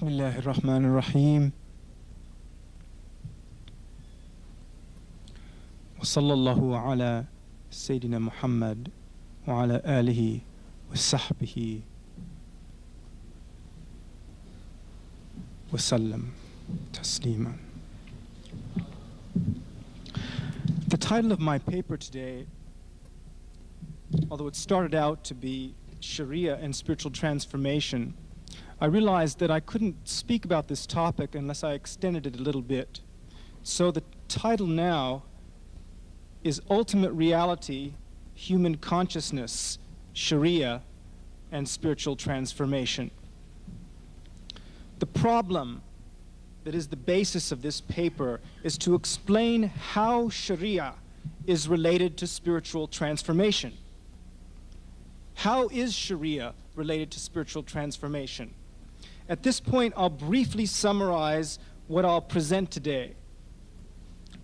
Bismillahirrahmanirrahim. Wa sallallahu ala Sayyidina Muhammad wa ala alihi wa sahbihi wa sallam tasliman. The title of my paper today, although it started out to be Shariah and spiritual transformation, I realized that I couldn't speak about this topic unless I extended it a little bit. So the title now is Ultimate Reality, Human Consciousness, Shariah, and Spiritual Transformation. The problem that is the basis of this paper is to explain how Shariah is related to spiritual transformation. How is Shariah related to spiritual transformation? At this point, I'll briefly summarize what I'll present today.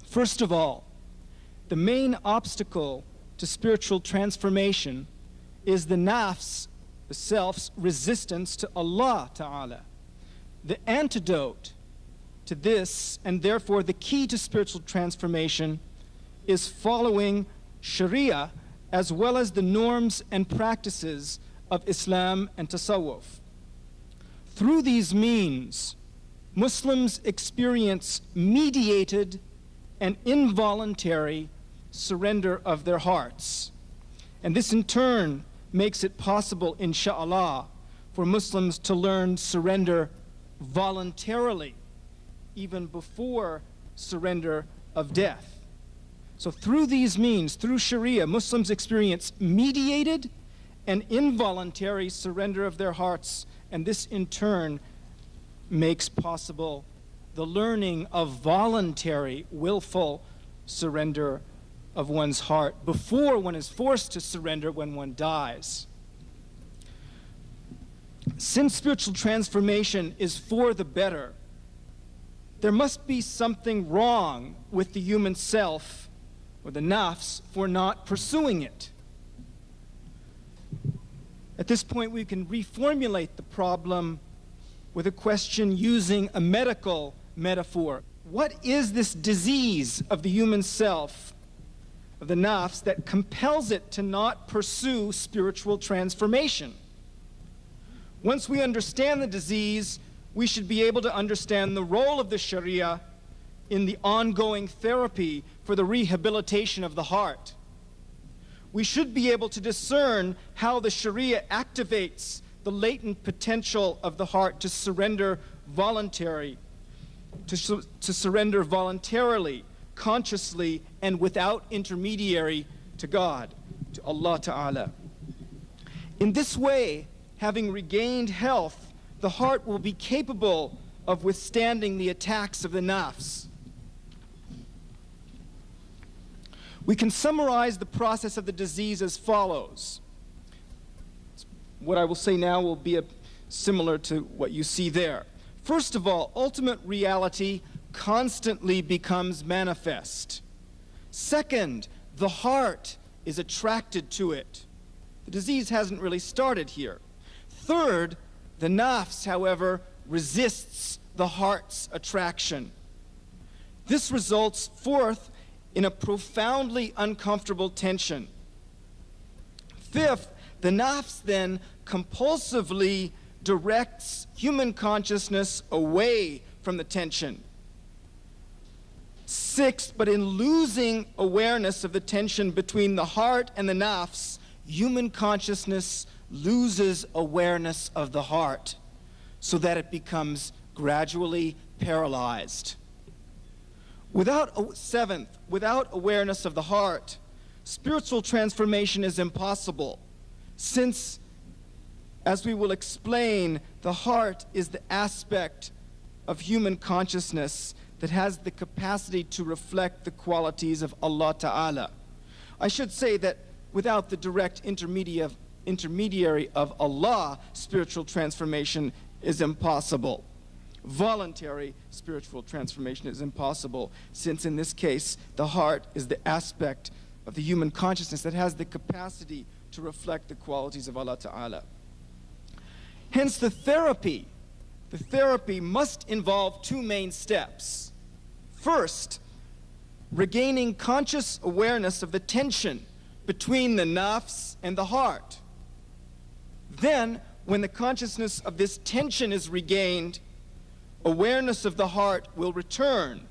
First of all, the main obstacle to spiritual transformation is the nafs, the self's resistance to Allah Ta'ala. The antidote to this, and therefore the key to spiritual transformation, is following Shariah as well as the norms and practices of Islam and Tasawwuf. Through these means, Muslims experience mediated and involuntary surrender of their hearts. And this in turn makes it possible, insha'Allah, for Muslims to learn surrender voluntarily, even before surrender of death. So through these means, through Shariah, Muslims experience mediated and involuntary surrender of their hearts, and this in turn makes possible the learning of voluntary, willful surrender of one's heart before one is forced to surrender when one dies. Since spiritual transformation is for the better, there must be something wrong with the human self, or the nafs, for not pursuing it. At this point, we can reformulate the problem with a question using a medical metaphor. What is this disease of the human self, of the nafs, that compels it to not pursue spiritual transformation? Once we understand the disease, we should be able to understand the role of the Shariah in the ongoing therapy for the rehabilitation of the heart. We should be able to discern how the Shariah activates the latent potential of the heart to surrender voluntarily, consciously, and without intermediary to God, to Allah Ta'ala. In this way, having regained health, the heart will be capable of withstanding the attacks of the nafs. We can summarize the process of the disease as follows. What I will say now will be similar to what you see there. First of all, ultimate reality constantly becomes manifest. Second, the heart is attracted to it. The disease hasn't really started here. Third, the nafs, however, resists the heart's attraction. This results, fourth, in a profoundly uncomfortable tension. Fifth, the nafs then compulsively directs human consciousness away from the tension. Sixth, but in losing awareness of the tension between the heart and the nafs, human consciousness loses awareness of the heart, so that it becomes gradually paralyzed. Seventh, without awareness of the heart, spiritual transformation is impossible, since, as we will explain, the heart is the aspect of human consciousness that has the capacity to reflect the qualities of Allah Ta'ala. I should say that without the direct intermediary of Allah, spiritual transformation is impossible. Voluntary spiritual transformation is impossible, since in this case, the heart is the aspect of the human consciousness that has the capacity to reflect the qualities of Allah Ta'ala. Hence, the therapy the therapy must involve two main steps. First, regaining conscious awareness of the tension between the nafs and the heart. Then, when the consciousness of this tension is regained, awareness of the heart will return.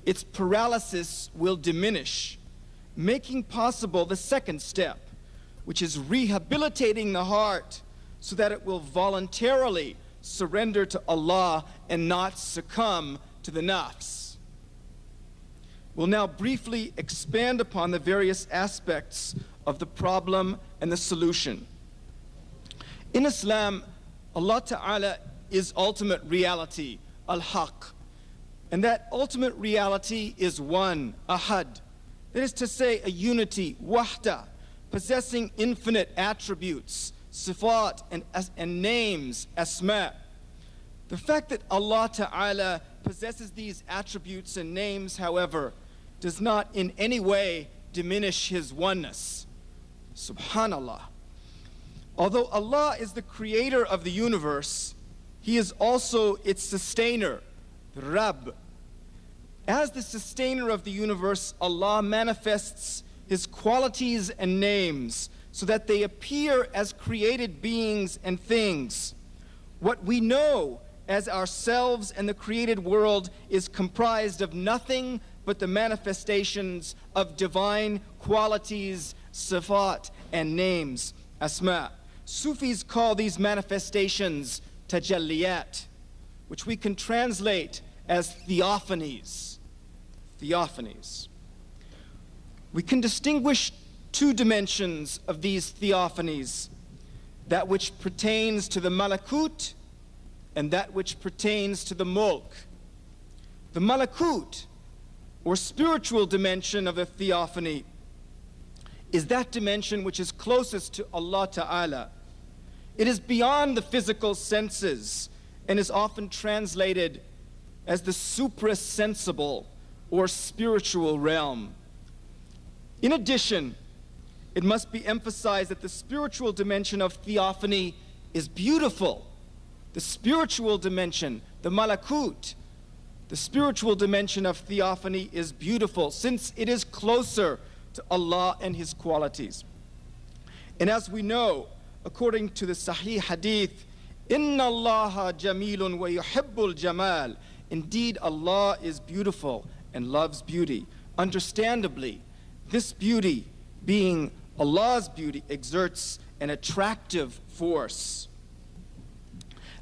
Its paralysis will diminish, making possible the second step, which is rehabilitating the heart so that it will voluntarily surrender to Allah and not succumb to the nafs. We'll now briefly expand upon the various aspects of the problem and the solution. In Islam, Allah Ta'ala is ultimate reality, al-haq. And that ultimate reality is one, ahad. That is to say, a unity, wahda, possessing infinite attributes, sifat, and names, asma. The fact that Allah Ta'ala possesses these attributes and names, however, does not in any way diminish His oneness. Subhanallah. Although Allah is the creator of the universe, He is also its sustainer, the Rabb. As the sustainer of the universe, Allah manifests His qualities and names so that they appear as created beings and things. What we know as ourselves and the created world is comprised of nothing but the manifestations of divine qualities, sifat, and names, asma. Sufis call these manifestations tajalliyat, which we can translate as theophanies. Theophanies. We can distinguish two dimensions of these theophanies, that which pertains to the malakut and that which pertains to the mulk. The malakut, or spiritual dimension of a theophany, is that dimension which is closest to Allah Ta'ala. It is beyond the physical senses and is often translated as the suprasensible or spiritual realm. In addition, it must be emphasized that the spiritual dimension of theophany is beautiful. The spiritual dimension, the malakut, the spiritual dimension of theophany is beautiful since it is closer to Allah and His qualities. And as we know, according to the Sahih Hadith, Inna Allaha jamilun wa yuhibbul jamal. Indeed, Allah is beautiful and loves beauty. Understandably, this beauty, being Allah's beauty, exerts an attractive force.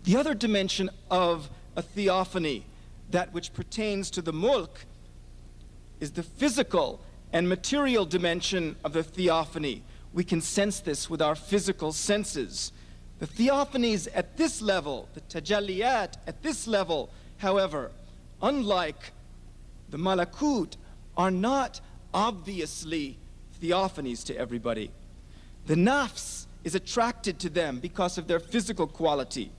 The other dimension of a theophany, that which pertains to the mulk, is the physical and material dimension of the theophany. We can sense this with our physical senses. The theophanies at this level, the tajalliyat at this level, however, unlike the malakut, are not obviously theophanies to everybody. The nafs is attracted to them because of their physical quality.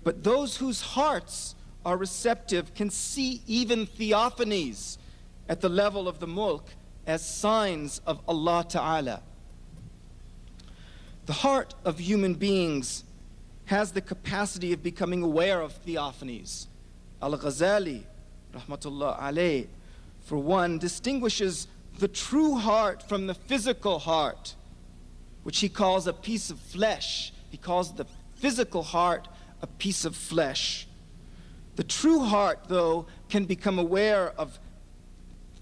But those whose hearts are receptive can see even theophanies at the level of the mulk as signs of Allah Ta'ala. The heart of human beings has the capacity of becoming aware of theophanies. Al-Ghazali, rahmatullah alayh, for one, distinguishes the true heart from the physical heart, which he calls a piece of flesh. He calls the physical heart a piece of flesh. The true heart, though, can become aware of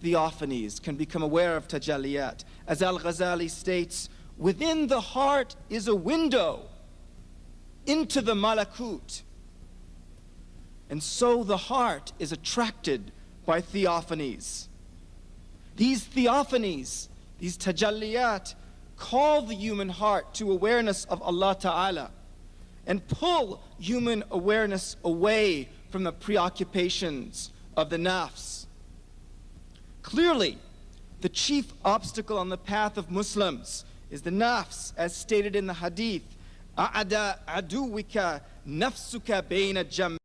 theophanies, can become aware of tajalliyat. As Al-Ghazali states, within the heart is a window into the malakut. And so the heart is attracted by theophanies. These theophanies, these tajalliyat, call the human heart to awareness of Allah Ta'ala and pull human awareness away from the preoccupations of the nafs. Clearly, the chief obstacle on the path of Muslims is the nafs, as stated in the hadith, "A'ada aduwika nafsuka bayna jam."